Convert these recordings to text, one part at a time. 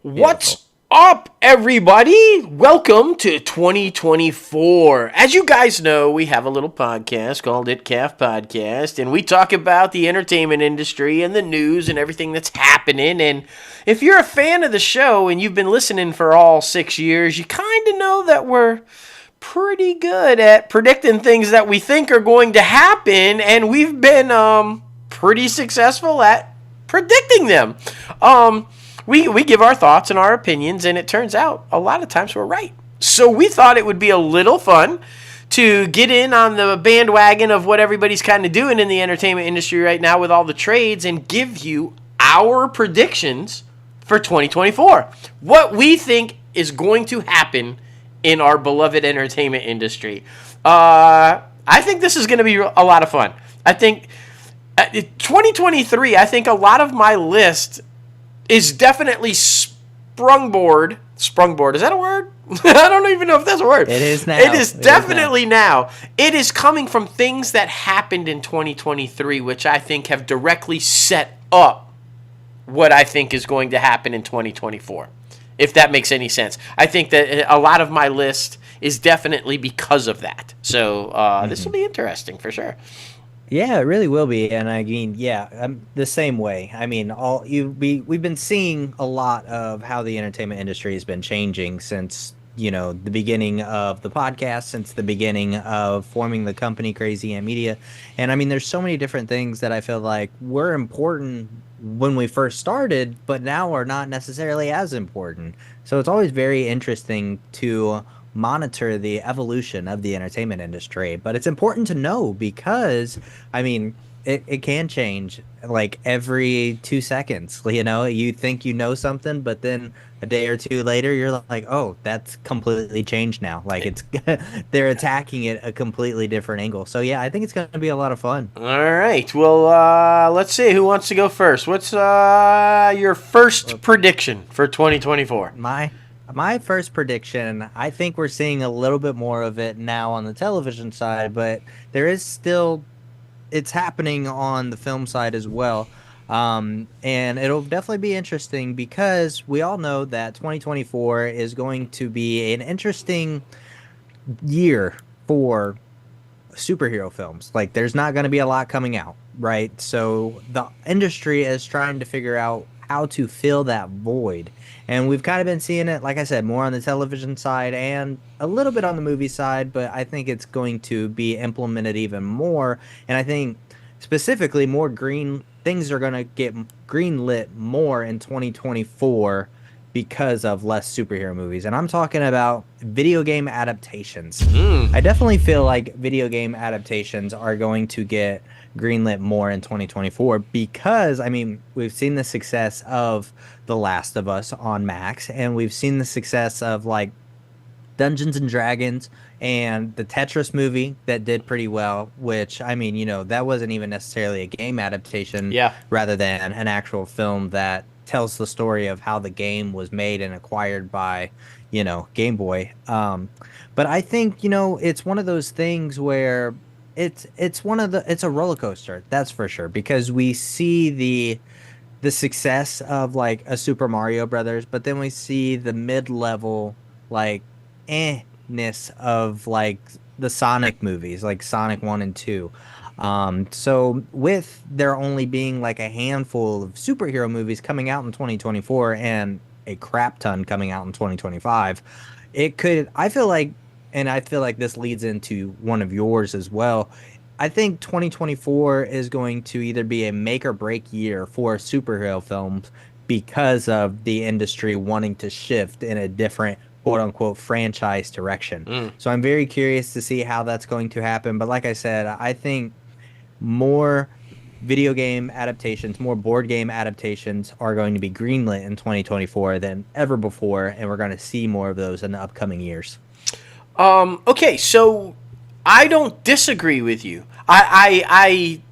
What's up, everybody? Welcome to 2024. As you guys know, we have a little podcast called ITCAFpodcast, and we talk about the entertainment industry and the news and everything that's happening. And if you're a fan of the show and you've been listening for all 6 years, you kind of know that we're pretty good at predicting things that we think are going to happen, and we've been pretty successful at predicting them. We give our thoughts and our opinions, and it turns out a lot of times we're right. So we thought it would be a little fun to get in on the bandwagon of what everybody's kind of doing in the entertainment industry right now with all the trades and give you our predictions for 2024. What we think is going to happen in our beloved entertainment industry. I think this is going to be a lot of fun. I think 2023, I think a lot of my list is definitely sprungboard. Sprungboard, is that a word? I don't even know if that's a word. It is now. It is definitely now. It is coming from things that happened in 2023, which I think have directly set up what I think is going to happen in 2024, if that makes any sense. I think that a lot of my list is definitely because of that. So this will be interesting for sure. Yeah, it really will be, and I mean, yeah, I'm the same way. I mean, we've been seeing a lot of how the entertainment industry has been changing since the beginning of the podcast, since the beginning of forming the company Crazy Ant Media, and I mean, there's so many different things that I feel like were important when we first started, but now are not necessarily as important. So it's always very interesting to monitor the evolution of the entertainment industry, but it's important to know because I mean it can change like every 2 seconds. You think you know something, but then a day or two later you're like, oh, that's completely changed now. Like it's they're attacking it a completely different angle. So yeah, I think it's going to be a lot of fun. All right, well, let's see who wants to go first. What's your first prediction for 2024? My first prediction, I think we're seeing a little bit more of it now on the television side, but there is still, it's happening on the film side as well. And it'll definitely be interesting because we all know that 2024 is going to be an interesting year for superhero films. Like, there's not going to be a lot coming out, right? So the industry is trying to figure out how to fill that void. And we've kind of been seeing it, like I said, more on the television side and a little bit on the movie side, but I think it's going to be implemented even more. And I think specifically more things are going to get greenlit more in 2024 because of less superhero movies. And I'm talking about video game adaptations. I definitely feel like video game adaptations are going to get greenlit more in 2024 because, I mean, we've seen the success of The Last of Us on Max, and we've seen the success of like Dungeons and Dragons and the Tetris movie that did pretty well, which, I mean, that wasn't even necessarily a game adaptation, rather than an actual film that tells the story of how the game was made and acquired by, Game Boy. But I think, it's one of those things where it's a roller coaster, that's for sure, because we see the success of like a Super Mario Brothers, but then we see the mid-level like ness of like the Sonic movies, like Sonic 1 and 2. So with there only being like a handful of superhero movies coming out in 2024 and a crap ton coming out in 2025, I feel like this leads into one of yours as well. I think 2024 is going to either be a make or break year for superhero films because of the industry wanting to shift in a different quote unquote franchise direction. So I'm very curious to see how that's going to happen. But like I said, I think more video game adaptations, more board game adaptations are going to be greenlit in 2024 than ever before. And we're going to see more of those in the upcoming years. Okay, so I don't disagree with you. I'm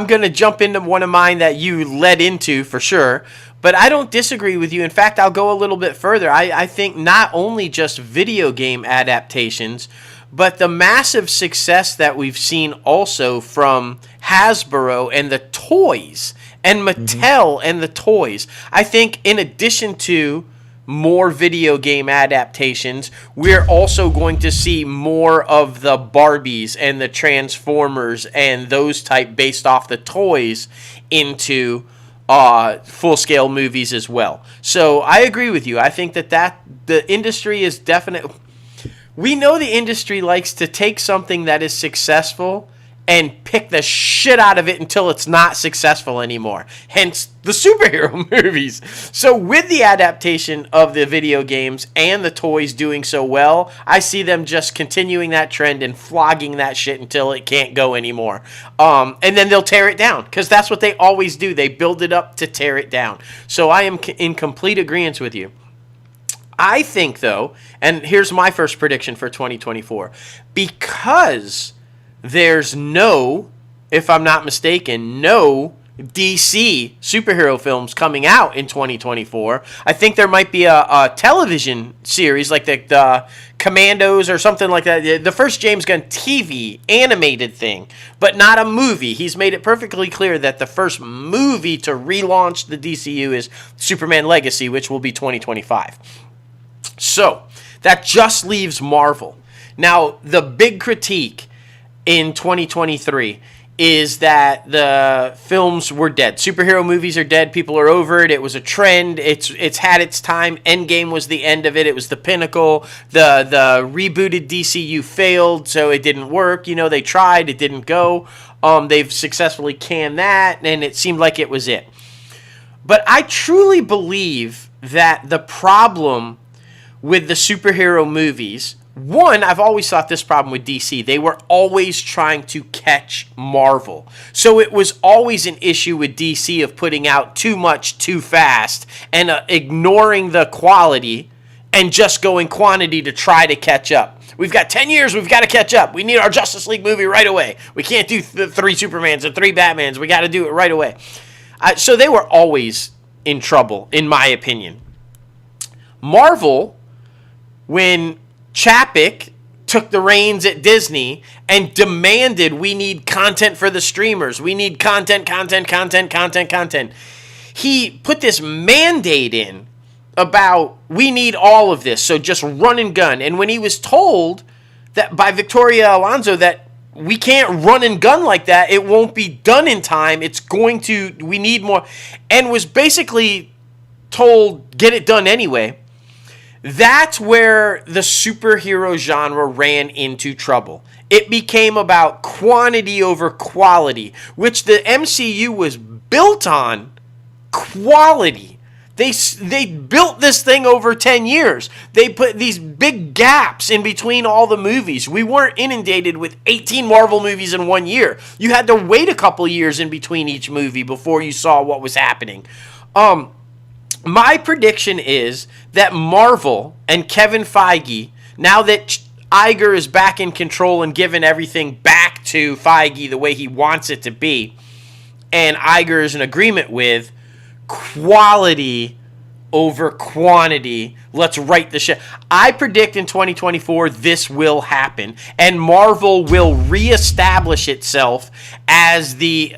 going to jump into one of mine that you led into for sure, but I don't disagree with you. In fact, I'll go a little bit further. I think not only just video game adaptations, but the massive success that we've seen also from Hasbro and the toys and Mattel and the toys, I think in addition to more video game adaptations, we're also going to see more of the Barbies and the Transformers and those type based off the toys into full-scale movies as well. So I agree with you. I think that the industry is definitely... We know the industry likes to take something that is successful and pick the shit out of it until it's not successful anymore. Hence the superhero movies. So with the adaptation of the video games and the toys doing so well, I see them just continuing that trend and flogging that shit until it can't go anymore. And then they'll tear it down, because that's what they always do. They build it up to tear it down. So I am in complete agreement with you. I think, though, and here's my first prediction for 2024, because there's no, if I'm not mistaken, no DC superhero films coming out in 2024. I think there might be a television series like the Commandos or something like that. The first James Gunn TV animated thing, but not a movie. He's made it perfectly clear that the first movie to relaunch the DCU is Superman Legacy, which will be 2025. So that just leaves Marvel. Now, the big critique in 2023 is that the films were dead. Superhero movies are dead. People are over it. It was a trend. It's had its time. Endgame was the end of it. It was the pinnacle. The rebooted DCU failed, so it didn't work. You know, they tried. It didn't go. They've successfully canned that, and it seemed like it was it. But I truly believe that the problem with the superhero movies... One, I've always thought this problem with DC. They were always trying to catch Marvel. So it was always an issue with DC of putting out too much too fast and ignoring the quality and just going quantity to try to catch up. We've got 10 years, we've got to catch up. We need our Justice League movie right away. We can't do 3 Supermans and 3 Batmans. We got to do it right away. So they were always in trouble, in my opinion. Marvel, when Chapek took the reins at Disney and demanded, we need content for the streamers. We need content. He put this mandate in about, we need all of this, so just run and gun. And when he was told that by Victoria Alonso that we can't run and gun like that, it won't be done in time, we need more, and was basically told, get it done anyway. That's where the superhero genre ran into trouble. It became about quantity over quality, which the MCU was built on quality. They built this thing over 10 years. They put these big gaps in between all the movies. We weren't inundated with 18 Marvel movies in 1 year. You had to wait a couple years in between each movie before you saw what was happening. My prediction is that Marvel and Kevin Feige, now that Iger is back in control and giving everything back to Feige the way he wants it to be, and Iger is in agreement with, quality over quantity. Let's write the shit. I predict in 2024 this will happen, and Marvel will reestablish itself as the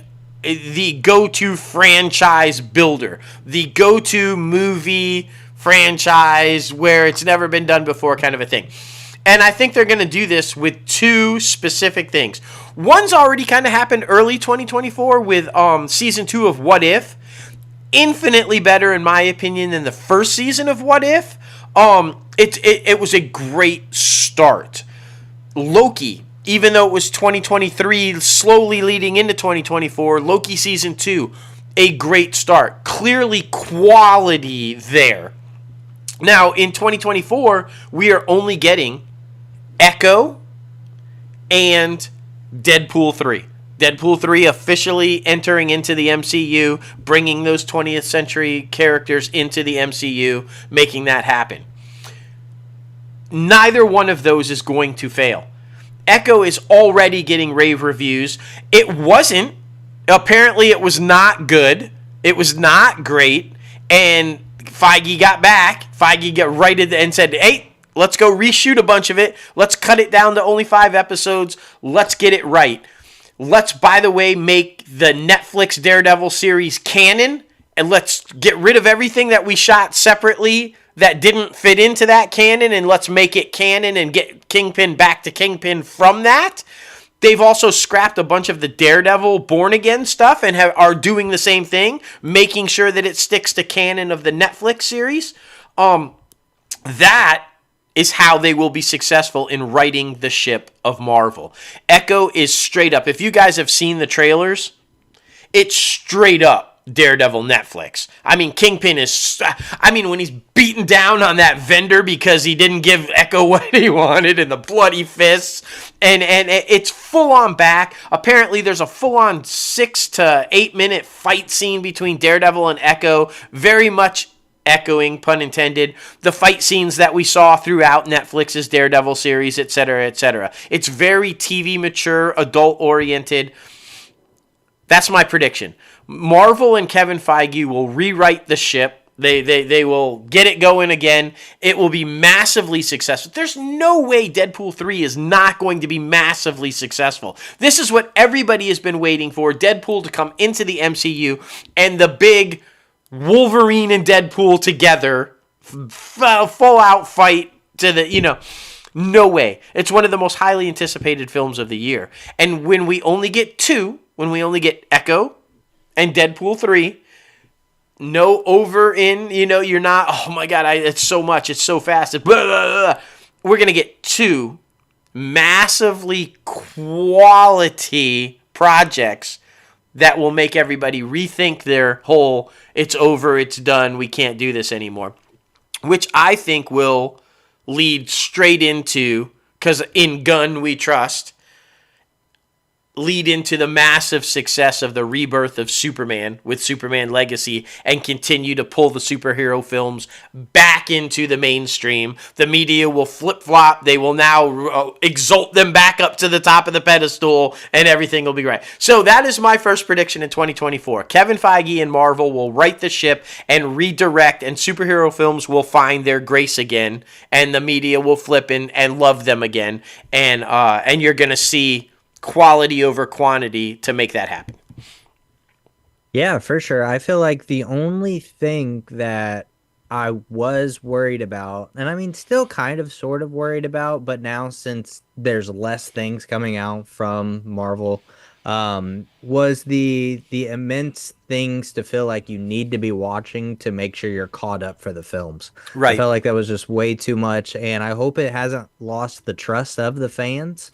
go-to franchise builder, the go-to movie franchise where it's never been done before kind of a thing. And I think they're going to do this with 2 specific things. One's already kind of happened early 2024 with season 2 of What If. Infinitely better, in my opinion, than the first season of What If. It was a great start. Loki, even though it was 2023, slowly leading into 2024, Loki Season 2, a great start. Clearly quality there. Now, in 2024, we are only getting Echo and Deadpool 3. Deadpool 3 officially entering into the MCU, bringing those 20th century characters into the MCU, making that happen. Neither one of those is going to fail. Echo is already getting rave reviews. It wasn't. Apparently, it was not good. It was not great. And Feige got back. Feige got righted and said, hey, Let's go reshoot a bunch of it. Let's cut it down to only 5 episodes. Let's get it right. Let's, by the way, make the Netflix Daredevil series canon, and let's get rid of everything that we shot separately that didn't fit into that canon, and let's make it canon and get Kingpin back to Kingpin from that. They've also scrapped a bunch of the Daredevil Born Again stuff and are doing the same thing, making sure that it sticks to canon of the Netflix series. That is how they will be successful in righting the ship of Marvel. Echo is straight up. If you guys have seen the trailers, it's straight up Daredevil Netflix. I mean, Kingpin is... I mean, when he's beaten down on that vendor because he didn't give Echo what he wanted and the bloody fists, and it's full-on back. Apparently, there's a full-on 6 to 8 minute fight scene between Daredevil and Echo, very much echoing, pun intended, the fight scenes that we saw throughout Netflix's Daredevil series, etc., etc. It's very TV mature, adult-oriented. That's my prediction. Marvel and Kevin Feige will rewrite the ship. They will get it going again. It will be massively successful. There's no way Deadpool 3 is not going to be massively successful. This is what everybody has been waiting for, Deadpool to come into the MCU and the big Wolverine and Deadpool together, full out fight to the, no way. It's one of the most highly anticipated films of the year. And when we only get Echo and Deadpool 3, no you're not, oh my God, it's so much, it's so fast, it's blah, blah, blah. We're going to get 2 massively quality projects that will make everybody rethink their whole, it's over, it's done, we can't do this anymore. Which I think will lead straight into, because in Gunn we trust, lead into the massive success of the rebirth of Superman with Superman Legacy and continue to pull the superhero films back into the mainstream. The media will flip-flop. They will now exalt them back up to the top of the pedestal and everything will be right. So that is my first prediction in 2024. Kevin Feige and Marvel will right the ship and redirect, and superhero films will find their grace again, and the media will flip and love them again. And you're going to see quality over quantity to make that happen. Yeah, for sure. I feel like the only thing that I was worried about, and I mean still kind of sort of worried about, but now since there's less things coming out from Marvel, was the immense things to feel like you need to be watching to make sure you're caught up for the films. Right. I felt like that was just way too much, and I hope it hasn't lost the trust of the fans.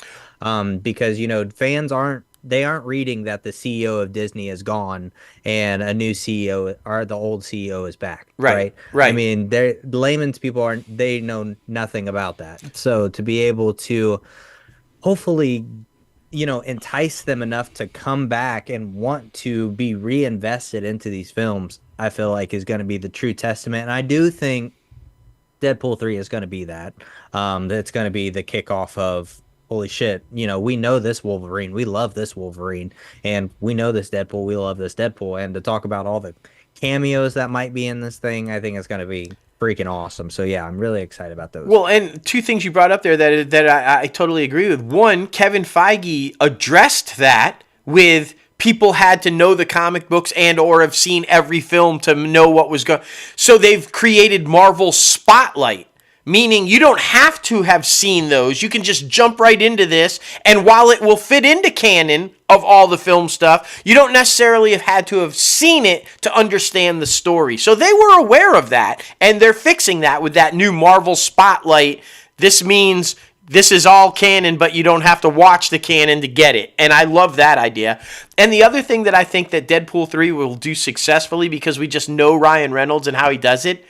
Because fans aren't reading that the CEO of Disney is gone and a new CEO or the old CEO is back. Right. I mean, the layman's people they know nothing about that. So to be able to hopefully, entice them enough to come back and want to be reinvested into these films, I feel like is going to be the true testament. And I do think Deadpool 3 is going to be that. That's going to be the kickoff of, holy shit, we know this Wolverine. We love this Wolverine. And we know this Deadpool. We love this Deadpool. And to talk about all the cameos that might be in this thing, I think it's going to be freaking awesome. So, yeah, I'm really excited about those. Well, and 2 things you brought up there that I totally agree with. One, Kevin Feige addressed that with people had to know the comic books and or have seen every film to know what was going. So they've created Marvel Spotlight. Meaning you don't have to have seen those. You can just jump right into this. And while it will fit into canon of all the film stuff, you don't necessarily have had to have seen it to understand the story. So they were aware of that. And they're fixing that with that new Marvel Spotlight. This means this is all canon, but you don't have to watch the canon to get it. And I love that idea. And the other thing that I think that Deadpool 3 will do successfully, because we just know Ryan Reynolds and how he does it,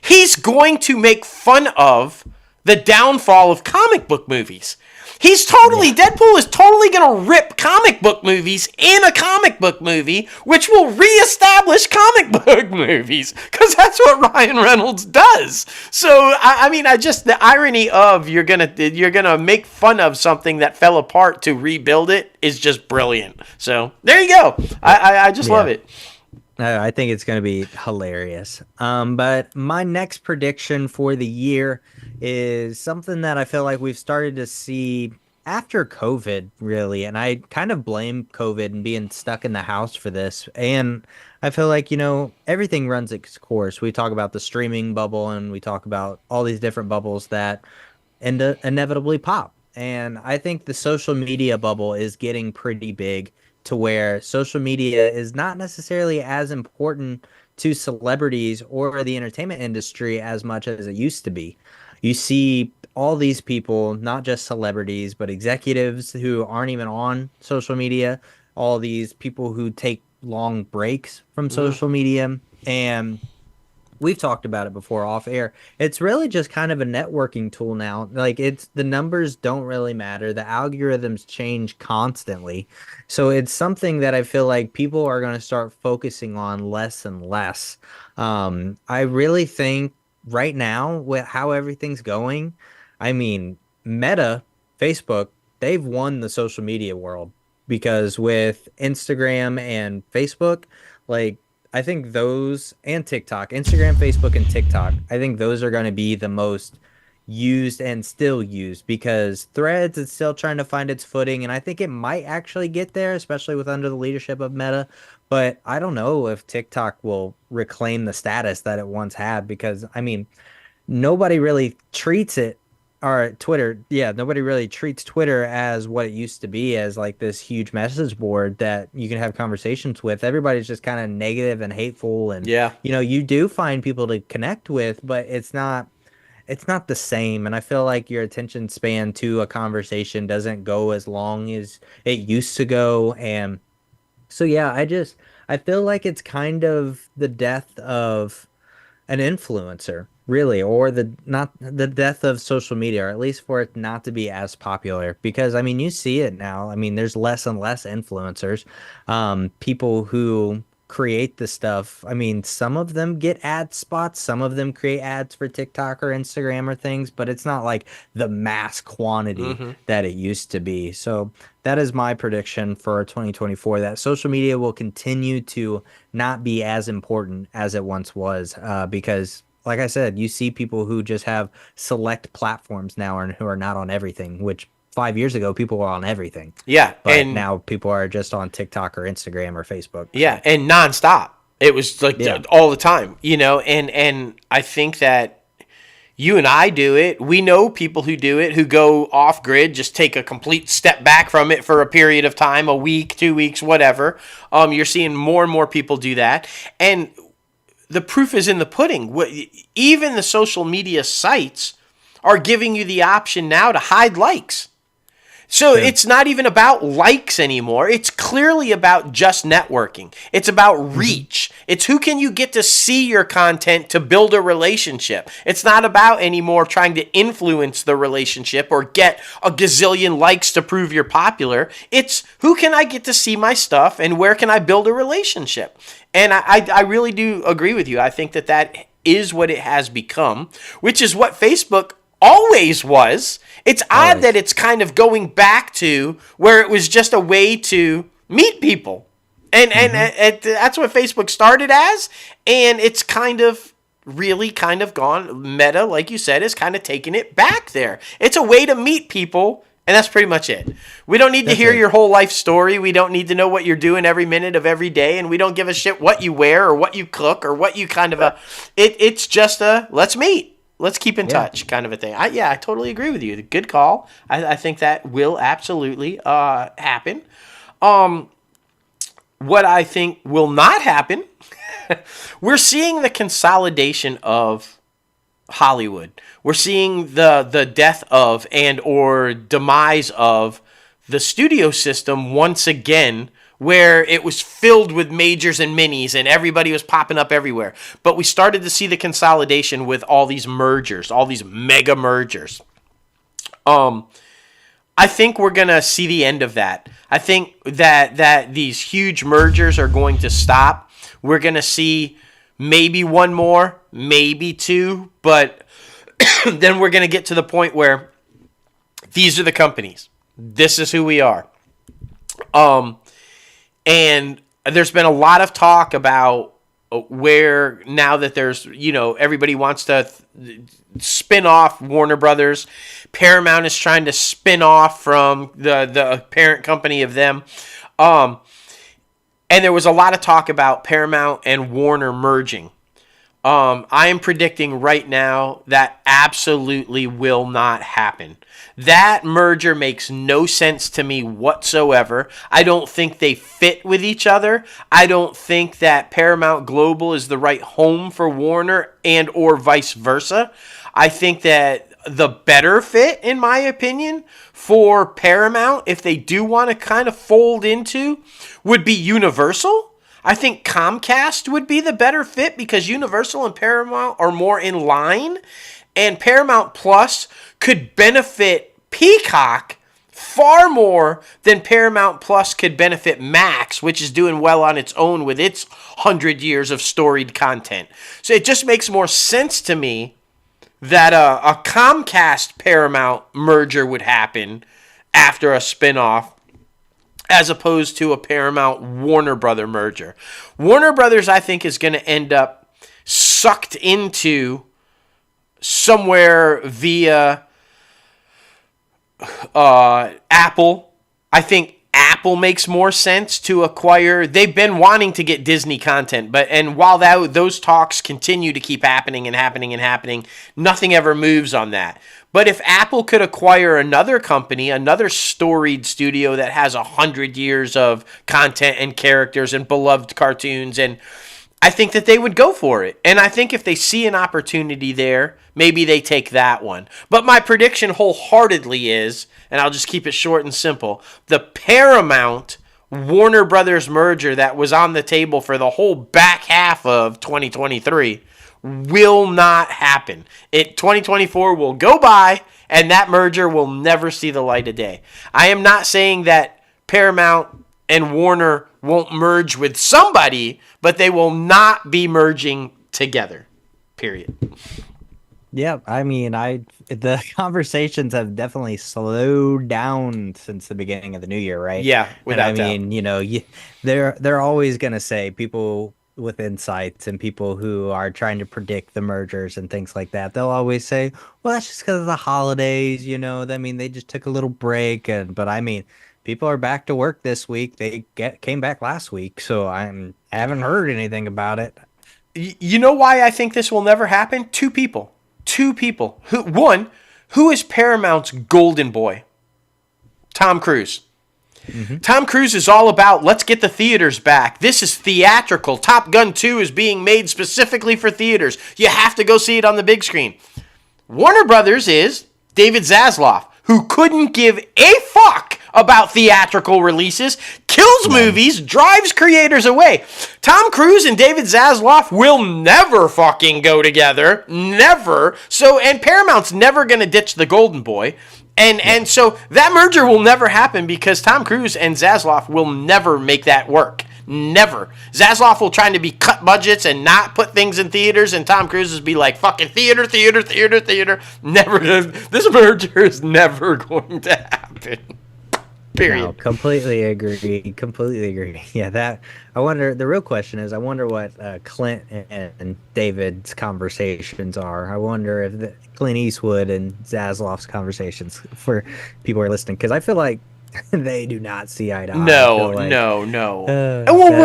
he's going to make fun of the downfall of comic book movies. Deadpool is totally going to rip comic book movies in a comic book movie, which will reestablish comic book movies, because that's what Ryan Reynolds does. So, the irony of you're gonna make fun of something that fell apart to rebuild it is just brilliant. So, there you go. I just love it. I think it's going to be hilarious. But my next prediction for the year is something that I feel like we've started to see after COVID, really. And I kind of blame COVID and being stuck in the house for this. And I feel like, everything runs its course. We talk about the streaming bubble and we talk about all these different bubbles that inevitably pop. And I think the social media bubble is getting pretty big to where social media is not necessarily as important to celebrities or the entertainment industry as much as it used to be. You see all these people, not just celebrities, but executives who aren't even on social media, all these people who take long breaks from Mm. social media. And we've talked about it before off air. It's really just kind of a networking tool now. Like it's the numbers don't really matter. The algorithms change constantly. So it's something that I feel like people are going to start focusing on less and less. I really think right now with how everything's going, I mean, Meta, Facebook, they've won the social media world because with Instagram and Facebook, like I think those and TikTok, Instagram, Facebook, and TikTok, I think those are going to be the most used and still used because Threads is still trying to find its footing. And I think it might actually get there, especially with under the leadership of Meta. But I don't know if TikTok will reclaim the status that it once had because, I mean, nobody really treats it or Twitter, yeah, nobody really treats Twitter as what it used to be as like this huge message board that you can have conversations with. Everybody's just kind of negative and hateful and Yeah. you do find people to connect with, but it's not the same. And I feel like your attention span to a conversation doesn't go as long as it used to go. And so yeah, I feel like it's kind of the death of an influencer, really, or the not the death of social media, or at least for it not to be as popular. Because I mean, you see it now. I mean, there's less and less influencers, people who create the stuff. I mean, some of them get ad spots, some of them create ads for TikTok or Instagram or things, but it's not like the mass quantity Hmm. that it used to be. So that is my prediction for 2024, that social media will continue to not be as important as it once was. Because, like I said, you see people who just have select platforms now and who are not on everything, which 5 years ago people were on everything. Yeah, But now people are just on TikTok or Instagram or Facebook. So, and nonstop. It was like yeah. all the time, and I think that you and I do it. We know people who do it, who go off grid, just take a complete step back from it for a period of time, a week, 2 weeks, whatever. You're seeing more and more people do that. And the proof is in the pudding. Even the social media sites are giving you the option now to hide likes. So True. it's not even about likes anymore. It's clearly about just networking. It's about Hmm. reach. It's who can you get to see your content to build a relationship. It's not about anymore trying to influence the relationship or get a gazillion likes to prove you're popular. It's who can I get to see my stuff and where can I build a relationship. And I really do agree with you. I think that is what it has become, which is what Facebook always was. It's odd that Always. it's kind of going back to where it was just a way to meet people. Hmm. That's what Facebook started as, and it's kind of really kind of gone Meta, like you said, is kind of taking it back there. It's a way to meet people, and that's pretty much it. We don't need to That's hear it. your whole life story. We don't need to know what you're doing every minute of every day, and we don't give a shit what you wear or what you cook or what you kind of it's just a let's meet. Let's keep in Yeah. touch, kind of a thing. I totally agree with you. Good call. I think that will absolutely happen. What I think will not happen, we're seeing the consolidation of Hollywood. We're seeing the death of and or demise of the studio system once again, where it was filled with majors and minis and everybody was popping up everywhere. But we started to see the consolidation with all these mergers, all these mega mergers. I think we're gonna see the end of that. I think that these huge mergers are going to stop. We're gonna see maybe one more, maybe two, but then we're gonna get to the point where these are the companies. This is who we are. And there's been a lot of talk about where now that there's, everybody wants to spin off Warner Brothers. Paramount is trying to spin off from the parent company of them. And there was a lot of talk about Paramount and Warner merging. I am predicting right now that absolutely will not happen. That merger makes no sense to me whatsoever. I don't think they fit with each other. I don't think that Paramount Global is the right home for Warner and or vice versa. I think that the better fit, in my opinion, for Paramount, if they do want to kind of fold into, would be Universal. I think Comcast would be the better fit because Universal and Paramount are more in line, and Paramount Plus could benefit Peacock far more than Paramount Plus could benefit Max, which is doing well on its own with its 100 years of storied content. So it just makes more sense to me that a Comcast Paramount merger would happen after a spinoff, as opposed to a Paramount Warner Brother merger. Warner Brothers, I think, is going to end up sucked into somewhere via Apple. I think Apple makes more sense to acquire. They've been wanting to get Disney content, and while those talks continue to keep happening and happening and happening, nothing ever moves on that. But if Apple could acquire another company, another storied studio that has 100 years of content and characters and beloved cartoons, and I think that they would go for it. And I think if they see an opportunity there, maybe they take that one. But my prediction wholeheartedly is, and I'll just keep it short and simple, the Paramount Warner Brothers merger that was on the table for the whole back half of 2023 will not happen. 2024 will go by, and that merger will never see the light of day. I am not saying that Paramount and Warner won't merge with somebody, but they will not be merging together. Period. Yeah, I mean, the conversations have definitely slowed down since the beginning of the new year, right? Yeah, without doubt. I mean, they're always gonna say, people with insights and people who are trying to predict the mergers and things like that, they'll always say, well, that's just because of the holidays, I mean, they just took a little break. But I mean, people are back to work this week. They came back last week, so I haven't heard anything about it. You know why I think this will never happen? Two people. Who is Paramount's golden boy? Tom Cruise. Mm-hmm. Tom Cruise is all about, let's get the theaters back. This is theatrical. Top Gun 2 is being made specifically for theaters. You have to go see it on the big screen. Warner Brothers is David Zaslav, who couldn't give a fuck about theatrical releases, kills movies, drives creators away. Tom Cruise and David Zaslav will never fucking go together. Never. And Paramount's never going to ditch the golden boy. And so that merger will never happen because Tom Cruise and Zaslav will never make that work. Never. Zaslav will try to be cut budgets and not put things in theaters, and Tom Cruise will be like, fucking theater. Never. This merger is never going to happen. Period. No, completely agree. Yeah, I wonder, the real question is, I wonder what Clint and David's conversations are. I wonder if Clint Eastwood and Zaslav's conversations, for people who are listening, because I feel like they do not see eye to eye. No.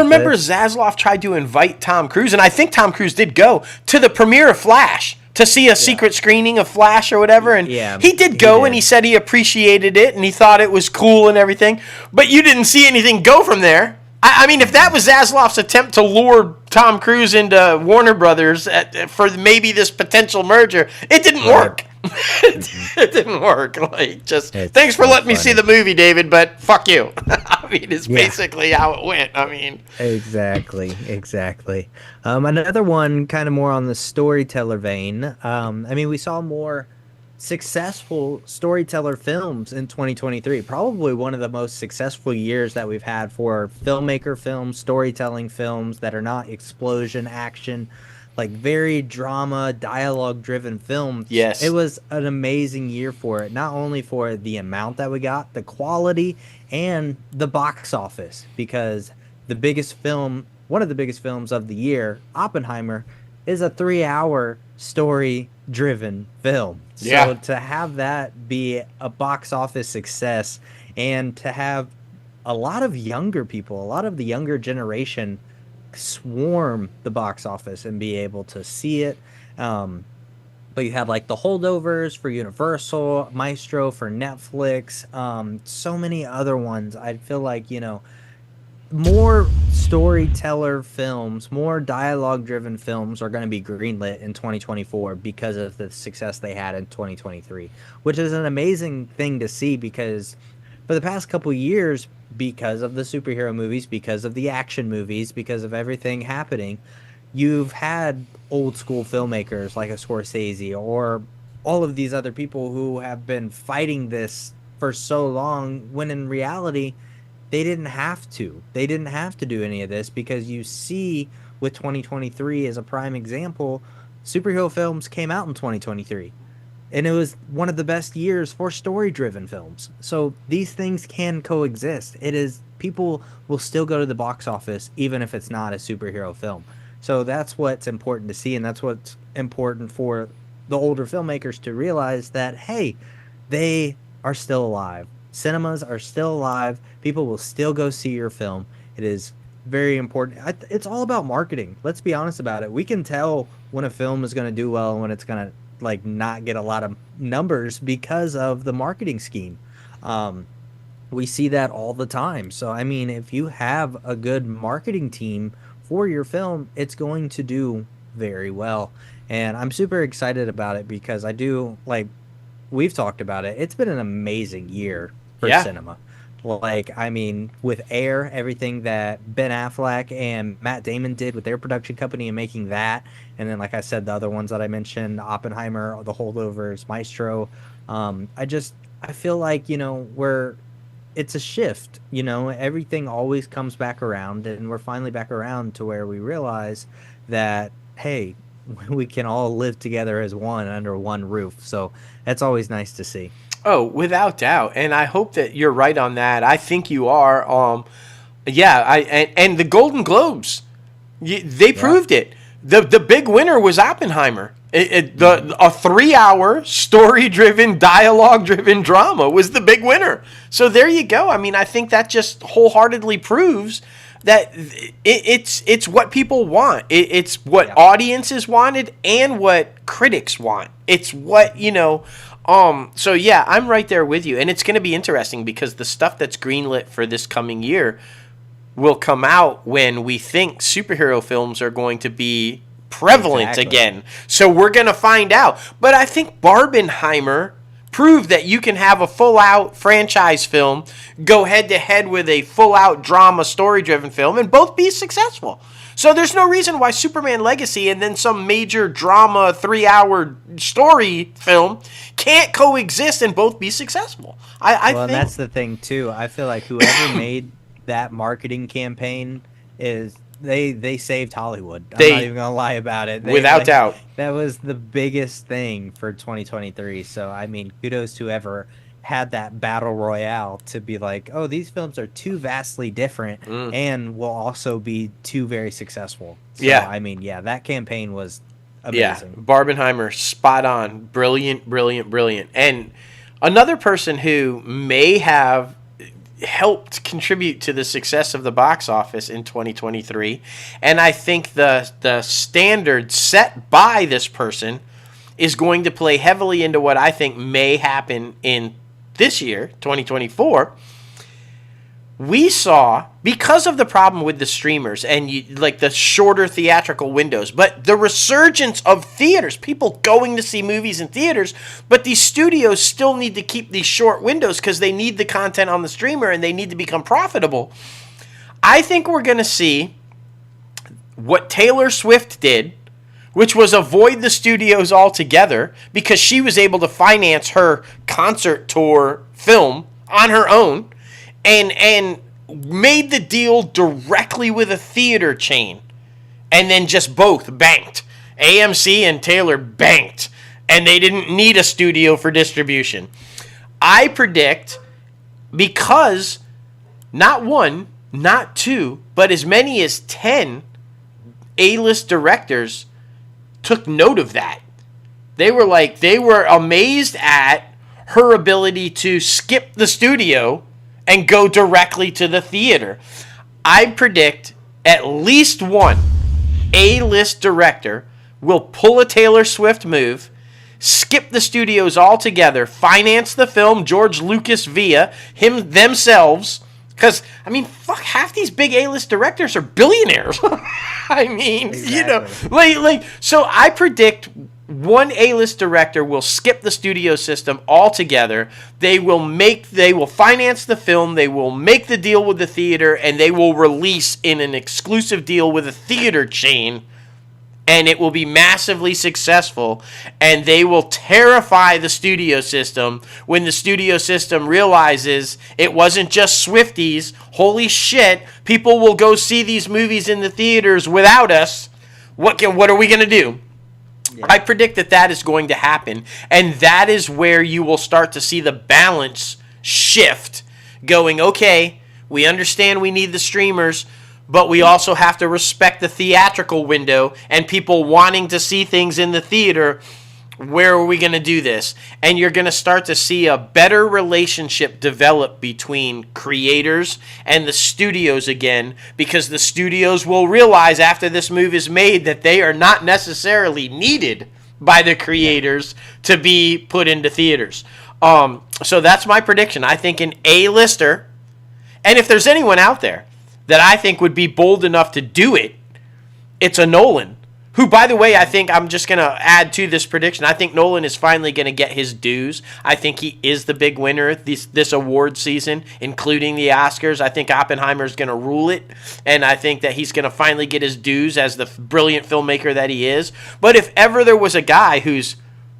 Remember Zaslav tried to invite Tom Cruise, and I think Tom Cruise did go to the premiere of Flash to see a secret screening of Flash or whatever, and he did go, and he said he appreciated it, and he thought it was cool and everything, but you didn't see anything go from there. I mean, if that was Zaslav's attempt to lure Tom Cruise into Warner Brothers for maybe this potential merger, it didn't work. It didn't work. Thanks for letting me see the movie, David, but fuck you. I mean, it's basically how it went. I mean, exactly. Another one, kind of more on the storyteller vein. I mean, we saw more successful storyteller films in 2023. Probably one of the most successful years that we've had for filmmaker films, storytelling films that are not explosion action, like very drama, dialogue-driven films. Yes. It was an amazing year for it, not only for the amount that we got, the quality, and the box office, because the biggest film, one of the biggest films of the year, Oppenheimer, is a 3-hour story-driven film. Yeah. So to have that be a box office success, and to have a lot of younger people, a lot of the younger generation swarm the box office and be able to see it. But you had like The Holdovers for Universal, Maestro for Netflix, so many other ones. I feel like, more storyteller films, more dialogue driven films are going to be greenlit in 2024 because of the success they had in 2023, which is an amazing thing to see, because for the past couple years, because of the superhero movies, because of the action movies, because of everything happening, you've had old school filmmakers like a Scorsese or all of these other people who have been fighting this for so long, when in reality they didn't have to. They didn't have to do any of this, because you see with 2023 as a prime example, superhero films came out in 2023. And it was one of the best years for story-driven films. So these things can coexist. It is, people will still go to the box office even if it's not a superhero film. So that's what's important to see, and that's what's important for the older filmmakers to realize, that, hey, they are still alive. Cinemas are still alive. People will still go see your film. It is very important. It's all about marketing. Let's be honest about it. We can tell when a film is going to do well and when it's going to not get a lot of numbers because of the marketing scheme. We see that all the time. So, I mean, if you have a good marketing team for your film, it's going to do very well. And I'm super excited about it, because I do, we've talked about it. It's been an amazing year for cinema. I mean, with Air, everything that Ben Affleck and Matt Damon did with their production company and making that, and then, like I said, the other ones that I mentioned, Oppenheimer, The Holdovers, Maestro, I feel like, it's a shift, everything always comes back around, and we're finally back around to where we realize that, hey, we can all live together as one under one roof. So that's always nice to see. Oh, without doubt. And I hope that you're right on that. I think you are. And the Golden Globes, they proved it. The big winner was Oppenheimer. A 3-hour story-driven, dialogue-driven drama was the big winner. So there you go. I mean, I think that just wholeheartedly proves that it's what people want. It's what audiences wanted and what critics want. It's what, so yeah, I'm right there with you. And it's going to be interesting, because the stuff that's greenlit for this coming year will come out when we think superhero films are going to be prevalent again. So we're going to find out. But I think Barbenheimer proved that you can have a full-out franchise film go head-to-head with a full-out drama story-driven film and both be successful. So there's no reason why Superman Legacy and then some major drama 3-hour story film can't coexist and both be successful. I think, and that's the thing too. I feel like whoever made that marketing campaign they saved Hollywood. I'm not even gonna lie about it. Without doubt. That was the biggest thing for 2023. So I mean, kudos to whoever had that battle royale to be like, oh, these films are too vastly different and will also be too very successful. So, I mean, that campaign was amazing. Yeah, Barbenheimer, spot on. Brilliant. And another person who may have helped contribute to the success of the box office in 2023, and I think the standard set by this person is going to play heavily into what I think may happen in this year, 2024. We saw, because of the problem with the streamers and the shorter theatrical windows, but the resurgence of theaters, people going to see movies in theaters, but these studios still need to keep these short windows because they need the content on the streamer and they need to become profitable. I think we're going to see what Taylor Swift did, which was avoid the studios altogether because she was able to finance her concert tour film on her own, and made the deal directly with a theater chain, and then just both banked. AMC and Taylor banked, and they didn't need a studio for distribution. I predict, because not one, not 2, but as many as 10 A-list directors took note of that. They were amazed at her ability to skip the studio and go directly to the theater. I predict at least one A-list director will pull a Taylor Swift move, skip the studios altogether, finance the film George Lucas via him themselves. Because, I mean, fuck, half these big A-list directors are billionaires. I mean, exactly. So I predict one A-list director will skip the studio system altogether. They will finance the film, they will make the deal with the theater, and they will release in an exclusive deal with a theater chain, and it will be massively successful, and they will terrify the studio system when the studio system realizes it wasn't just Swifties. Holy shit, people will go see these movies in the theaters without us. What are we going to do? Yeah. I predict that is going to happen, and that is where you will start to see the balance shift going, okay, we understand we need the streamers, but we also have to respect the theatrical window and people wanting to see things in the theater. Where are we going to do this? And you're going to start to see a better relationship develop between creators and the studios again, because the studios will realize after this move is made that they are not necessarily needed by the creators to be put into theaters. So that's my prediction. I think an A-lister, and if there's anyone out there that I think would be bold enough to do it, it's a Nolan. Who, by the way, I think I'm just going to add to this prediction. I think Nolan is finally going to get his dues. I think he is the big winner this award season, including the Oscars. I think Oppenheimer's going to rule it, and I think that he's going to finally get his dues as the brilliant filmmaker that he is. But if ever there was a guy who's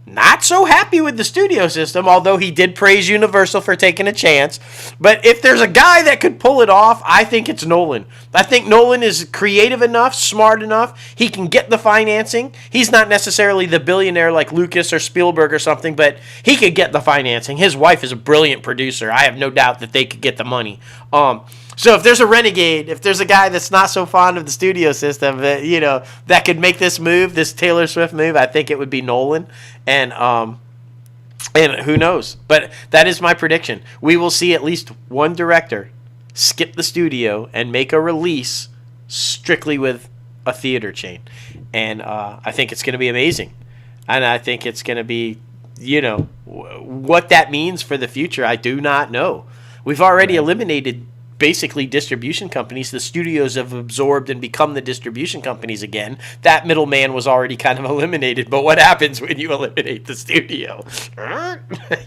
not so happy with the studio system, although he did praise Universal for taking a chance. But if there's a guy that could pull it off, I think it's Nolan. I think Nolan is creative enough, smart enough. He can get the financing. He's not necessarily the billionaire like Lucas or Spielberg or something, but he could get the financing. His wife is a brilliant producer. I have no doubt that they could get the money. So if there's a renegade, if there's a guy that's not so fond of the studio system, that could make this move, this Taylor Swift move, I think it would be Nolan. And who knows? But that is my prediction. We will see at least one director skip the studio and make a release strictly with a theater chain. And I think it's going to be amazing. And I think it's going to be, what that means for the future, I do not know. We've already eliminated basically distribution companies. The studios have absorbed and become the distribution companies again. That middleman was already kind of eliminated, but what happens when you eliminate the studio?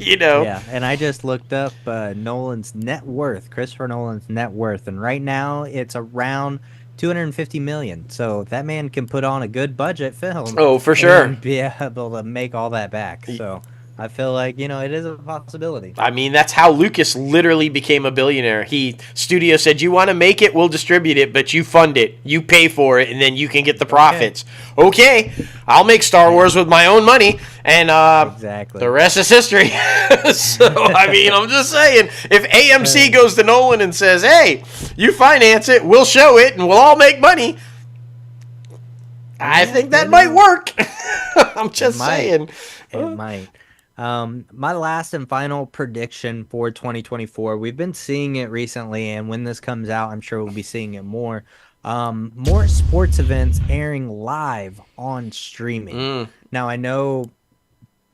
Yeah, and I just looked up Nolan's net worth, Christopher Nolan's net worth, and right now it's around $250 million. So that man can put on a good budget film. Oh, for sure. And be able to make all that back. So I feel like, it is a possibility. I mean, that's how Lucas literally became a billionaire. Studio said, you want to make it, we'll distribute it, but you fund it, you pay for it, and then you can get the profits. Okay, I'll make Star Wars with my own money, and exactly. The rest is history. So, I mean, I'm just saying, if AMC goes to Nolan and says, hey, you finance it, we'll show it, and we'll all make money, I think that might work. I'm just saying. It might. My last and final prediction for 2024, we've been seeing it recently, and when this comes out, I'm sure we'll be seeing it more. More sports events airing live on streaming. Now, I know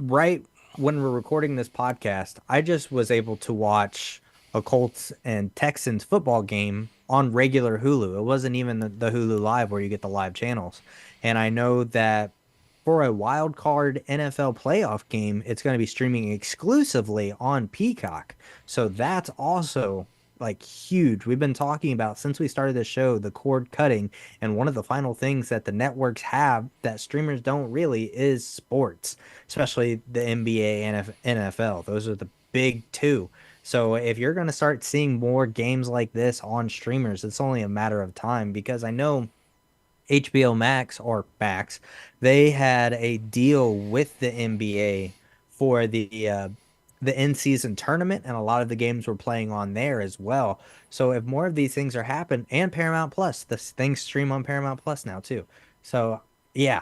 right when we're recording this podcast, I just was able to watch a Colts and Texans football game on regular Hulu. It wasn't even the Hulu Live where you get the live channels. And I know that for a wild card NFL playoff game, it's going to be streaming exclusively on Peacock. So that's also huge. We've been talking about since we started this show, the cord cutting, and one of the final things that the networks have that streamers don't really is sports, especially the NBA and NFL. Those are the big two. So if you're going to start seeing more games like this on streamers, it's only a matter of time, because I know HBO Max or Max, they had a deal with the NBA for the the in-season tournament, and a lot of the games we're playing on there as well. So if more of these things are happening, and Paramount Plus, the things stream on Paramount Plus now too. So yeah,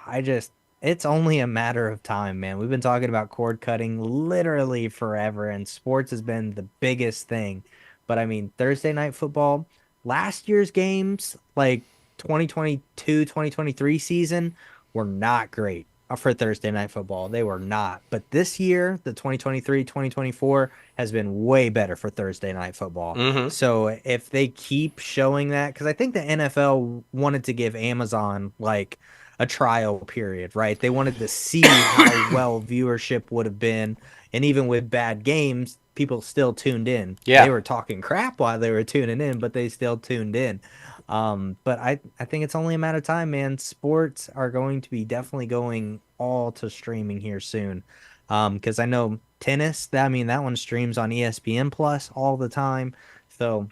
it's only a matter of time, man. We've been talking about cord cutting literally forever, and sports has been the biggest thing. But I mean, Thursday night football, last year's games, like 2022, 2023 season, were not great for Thursday night football. They were not. But this year, the 2023, 2024 has been way better for Thursday night football. Mm-hmm. So if they keep showing that, because I think the NFL wanted to give Amazon like a trial period, right? They wanted to see how well viewership would have been. And even with bad games, people still tuned in. Yeah. They were talking crap while they were tuning in, but they still tuned in. But I think it's only a matter of time, man. Sports are going to be definitely going all to streaming here soon. Because I know tennis, that one streams on ESPN Plus all the time. So,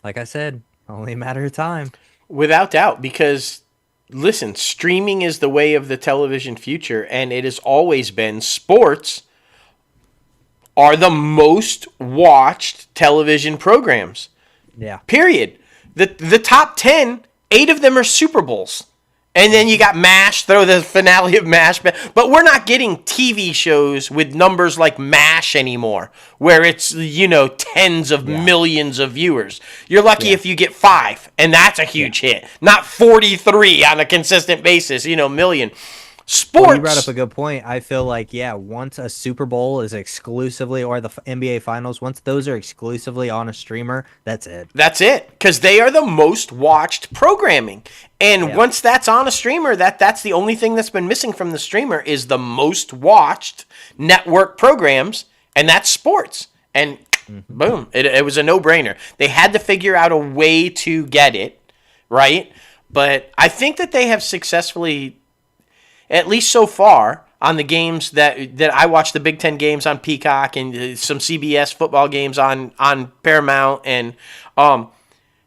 like I said, only a matter of time. Without doubt, because listen, streaming is the way of the television future, and it has always been. Sports are the most watched television programs. Yeah. Period. The top 10, 8 of them are Super Bowls. And then you got MASH, throw the finale of MASH. But we're not getting TV shows with numbers like MASH anymore, where it's, tens of millions of viewers. You're lucky if you get 5, and that's a huge hit. Not 43 on a consistent basis, million. Sports. Well, you brought up a good point. I feel like, once a Super Bowl is exclusively, or the NBA Finals, once those are exclusively on a streamer, that's it. That's it, because they are the most watched programming. And once that's on a streamer, that's the only thing that's been missing from the streamer is the most watched network programs, and that's sports. And boom, it was a no-brainer. They had to figure out a way to get it, right? But I think that they have successfully, at least so far, on the games that I watched, the Big Ten games on Peacock and some CBS football games on Paramount, and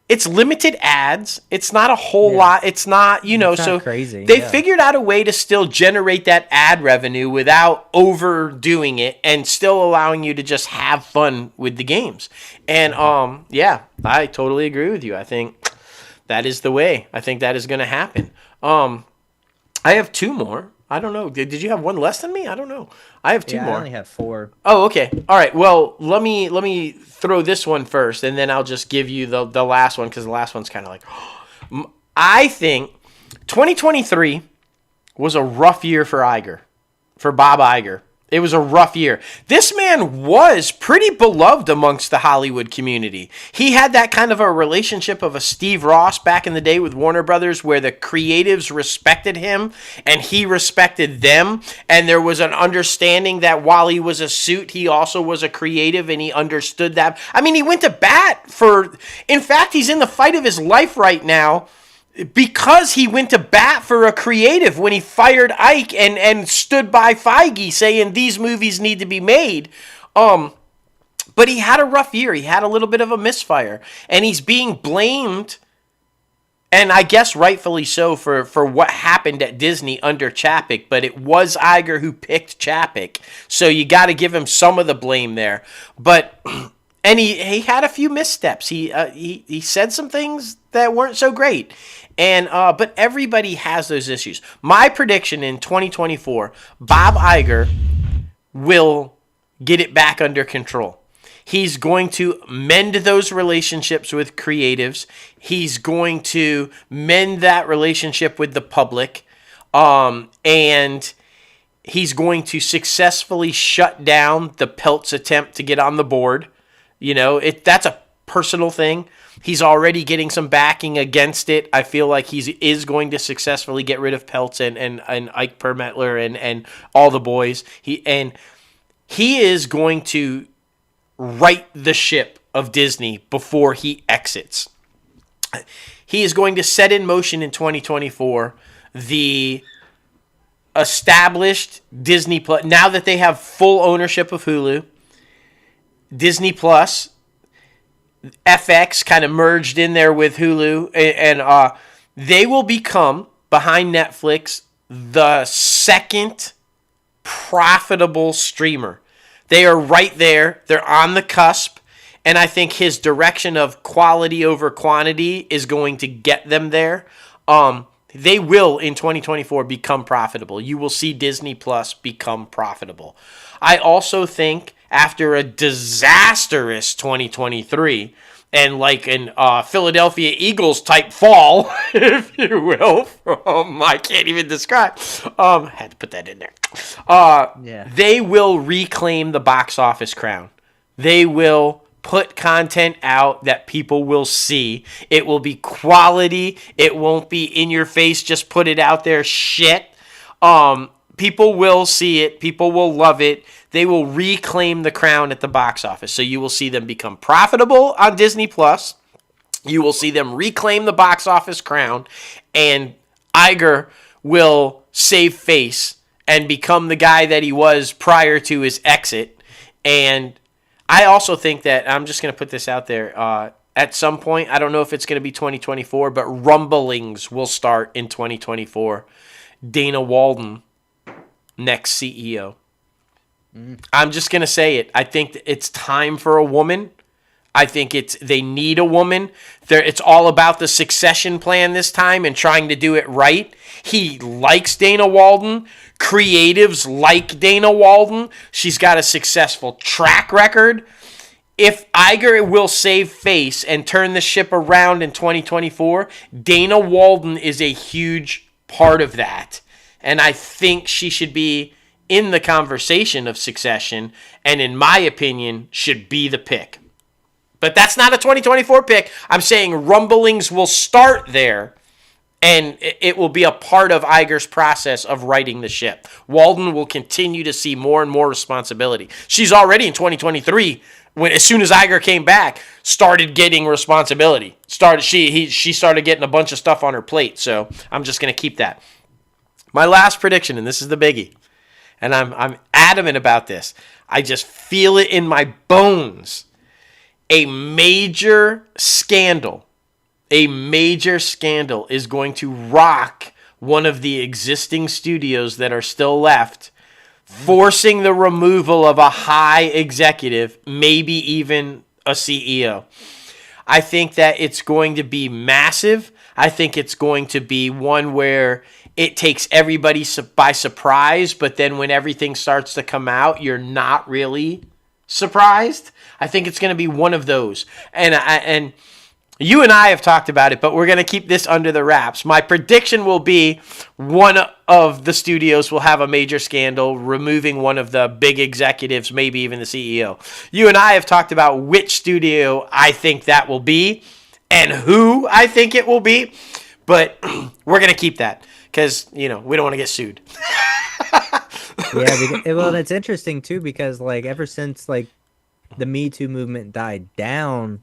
it's limited ads. It's not a whole lot. It's not, It's so not crazy. they figured out a way to still generate that ad revenue without overdoing it and still allowing you to just have fun with the games. And I totally agree with you. I think that is the way. I think that is going to happen. I have 2 more. I don't know. Did you have one less than me? I don't know. I have 2 more. I only have 4. Oh, okay. All right. Well, let me throw this one first, and then I'll just give you the last one, because the last one's kind of like, I think 2023 was a rough year for Bob Iger. It was a rough year. This man was pretty beloved amongst the Hollywood community. He had that kind of a relationship of a Steve Ross back in the day with Warner Brothers, where the creatives respected him and he respected them. And there was an understanding that while he was a suit, he also was a creative, and he understood that. I mean, he went to bat in fact, he's in the fight of his life right now, because he went to bat for a creative when he fired Ike and stood by Feige saying these movies need to be made. But he had a rough year. He had a little bit of a misfire. And he's being blamed, and I guess rightfully so, for what happened at Disney under Chapek. But it was Iger who picked Chapek. So you got to give him some of the blame there. But and he had a few missteps. He said some things that weren't so great. And but everybody has those issues. My prediction in 2024, Bob Iger will get it back under control. He's going to mend those relationships with creatives. He's going to mend that relationship with the public. And he's going to successfully shut down the Peltz attempt to get on the board. That's a personal thing. He's already getting some backing against it. I feel like he is going to successfully get rid of Peltz and Ike Permetler and all the boys. He is going to right the ship of Disney before he exits. He is going to set in motion in 2024 the established Disney Plus. Now that they have full ownership of Hulu, Disney Plus, FX kind of merged in there with Hulu, and they will become, behind Netflix, the second profitable streamer. They are right there. They're on the cusp. And I think his direction of quality over quantity is going to get them there. They will, in 2024, become profitable. You will see Disney Plus become profitable. I also think after a disastrous 2023 and like an Philadelphia Eagles type fall, if you will, from, I can't even describe. Had to put that in there. They will reclaim the box office crown. They will put content out that people will see. It will be quality. It won't be in your face, just put it out there shit. People will see it. People will love it. They will reclaim the crown at the box office. So you will see them become profitable on Disney Plus. You will see them reclaim the box office crown, and Iger will save face and become the guy that he was prior to his exit. And I also think that, I'm just going to put this out there, at some point, I don't know if it's going to be 2024, but rumblings will start in 2024. Dana Walden, next CEO. I'm just going to say it. I think it's time for a woman. I think they need a woman. It's all about the succession plan this time and trying to do it right. He likes Dana Walden. Creatives like Dana Walden. She's got a successful track record. If Iger will save face and turn the ship around in 2024, Dana Walden is a huge part of that. And I think she should be in the conversation of succession, and in my opinion, should be the pick. But that's not a 2024 pick. I'm saying rumblings will start there, and it will be a part of Iger's process of righting the ship. Walden will continue to see more and more responsibility. She's already in 2023, as soon as Iger came back, started getting responsibility. She started getting a bunch of stuff on her plate, so I'm just going to keep that. My last prediction, and this is the biggie, and I'm adamant about this. I just feel it in my bones. A major scandal is going to rock one of the existing studios that are still left, forcing the removal of a high executive, maybe even a CEO. I think that it's going to be massive. I think it's going to be one where it takes everybody by surprise, but then when everything starts to come out, you're not really surprised. I think it's going to be one of those. And you and I have talked about it, but we're going to keep this under the wraps. My prediction will be one of the studios will have a major scandal, removing one of the big executives, maybe even the CEO. You and I have talked about which studio I think that will be and who I think it will be, but we're going to keep that because, we don't want to get sued. Yeah, well, it's interesting, too, because, ever since, the Me Too movement died down,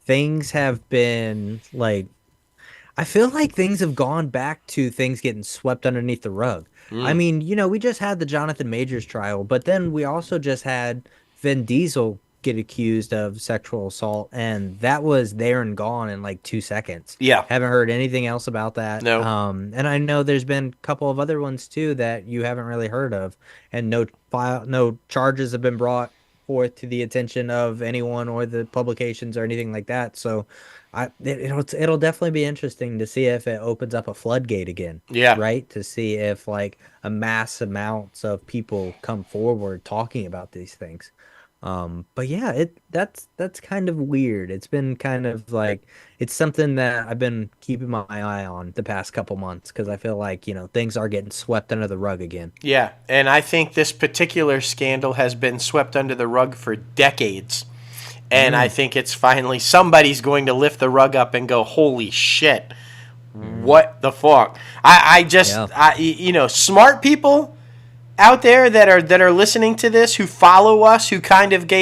things have been I feel like things have gone back to things getting swept underneath the rug. I mean, we just had the Jonathan Majors trial, but then we also just had Vin Diesel get accused of sexual assault, and that was there and gone in 2 seconds. Yeah. Haven't heard anything else about that. No. And I know there's been a couple of other ones too that you haven't really heard of, and no charges have been brought forth to the attention of anyone or the publications or anything like that. So it'll definitely be interesting to see if it opens up a floodgate again. Yeah. Right? To see if a mass amounts of people come forward talking about these things. But yeah, that's kind of weird. It's been kind of it's something that I've been keeping my eye on the past couple months because I feel like, things are getting swept under the rug again. Yeah, and I think this particular scandal has been swept under the rug for decades. And I think it's finally somebody's going to lift the rug up and go, holy shit, what the fuck? Smart people out there that are listening to this, who follow us, who kind of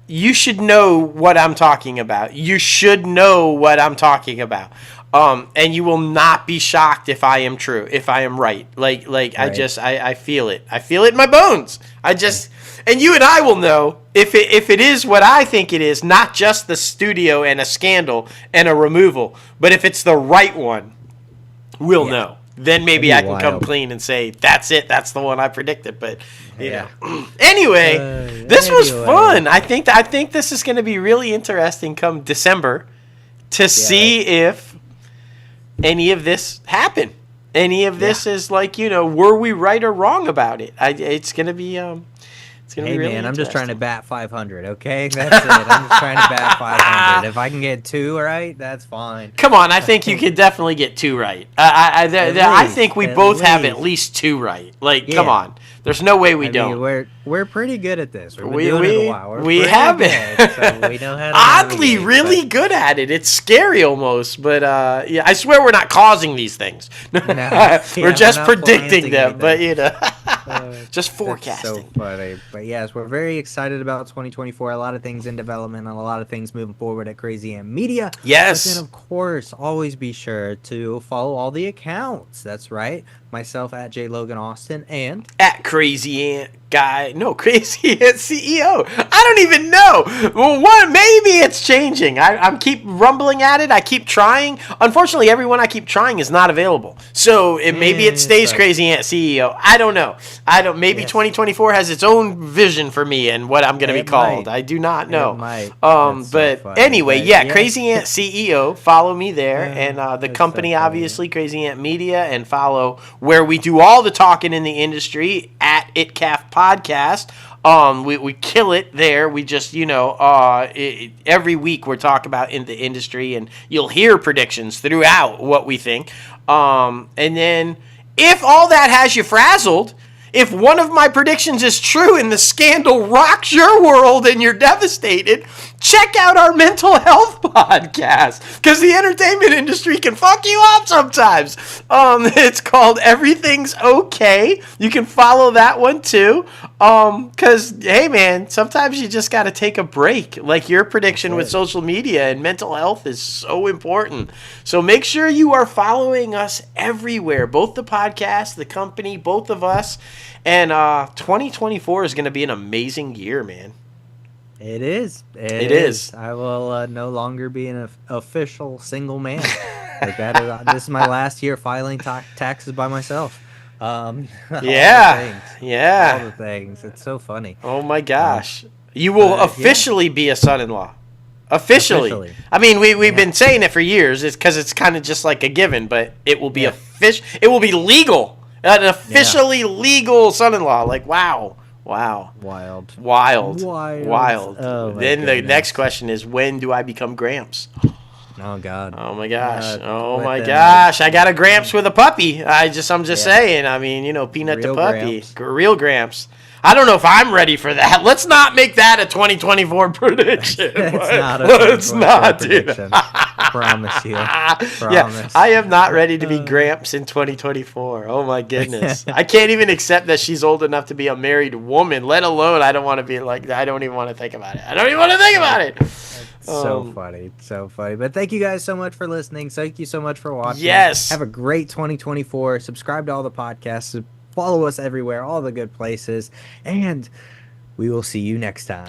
you should know what I'm talking about. You should know what I'm talking about. And you will not be shocked if I am true, if I am right. Right. I feel it. I feel it in my bones. And you and I will know if it is what I think it is, not just the studio and a scandal and a removal, but if it's the right one, we'll know. then maybe I can come wild. clean and say, that's it. That's the one I predicted. But, you know. Anyway, this was fun. I think this is going to be really interesting come December to see if any of this happened. Any of this is like, you know, were we right or wrong about it? It's going to be it's going to be really man, I'm just trying to interesting. bat 500, okay? That's it. I'm just trying to bat 500. If I can get 2 right, that's fine. Come on, I think you could definitely get 2 right. I think we both have at least 2 right. Like, come on. There's no way we don't. Mean, we're pretty good at this. We've been doing it a while. We have been. So we know how to Oddly, really good at it. It's scary almost, but yeah, I swear we're not causing these things. We're just predicting them, but you know, just forecasting. So funny. But yes, we're very excited about 2024. A lot of things in development and a lot of things moving forward at Crazy Ant Media. Yes. But then, of course, always be sure to follow all the accounts. That's right. Myself at J Logan Austin and at Crazy Ant Guy. No, Crazy Ant CEO. I don't even know. Well, maybe it's changing. I keep rumbling at it. I keep trying. Unfortunately, everyone I keep trying is not available. So maybe it stays Crazy Ant CEO. I don't know. Maybe 2024 has its own vision for me and what I'm going to be called. I do not know. It might. But anyway, Crazy Ant CEO. Follow me there, and the company, obviously, Crazy Ant Media, and follow where we do all the talking in the industry at ITCAFpodcast. We kill it there. We just, you know, every week we're talking about in the industry, and you'll hear predictions throughout what we think. And then if all that has you frazzled, if one of my predictions is true and the scandal rocks your world and you're devastated, check out our mental health podcast, because the entertainment industry can fuck you up sometimes. It's called Everything's Okay. You can follow that one too. Because, hey man, sometimes you just got to take a break. Like your prediction with social media and mental health is so important. So make sure you are following us everywhere, both the podcast, the company, both of us. And 2024 is going to be an amazing year, man. It is. It is. I will no longer be an official single man. Like that is, this is my last year filing taxes by myself. All the things. It's so funny. Oh my gosh. You will officially be a son-in-law. Officially. I mean, we've been saying it for years. It's because it's kind of just like a given, but it will be it will be legal. An officially legal son-in-law. Like, wow. Wild. Oh, then the next question is, when do I become Gramps? Oh God. Oh my gosh. I got a Gramps with a puppy. I'm just saying. I mean, you know, Peanut the puppy. Real Gramps. I don't know if I'm ready for that. Let's not make that a 2024 prediction. Let's not do that. Promise you. Yeah, I am not ready to be Gramps in 2024. Oh my goodness. I can't even accept that she's old enough to be a married woman, let alone I don't want to be like, I don't even want to think about it. So funny. But thank you guys so much for listening. Thank you so much for watching. Yes. Have a great 2024. Subscribe to all the podcasts. Follow us everywhere, all the good places. And we will see you next time.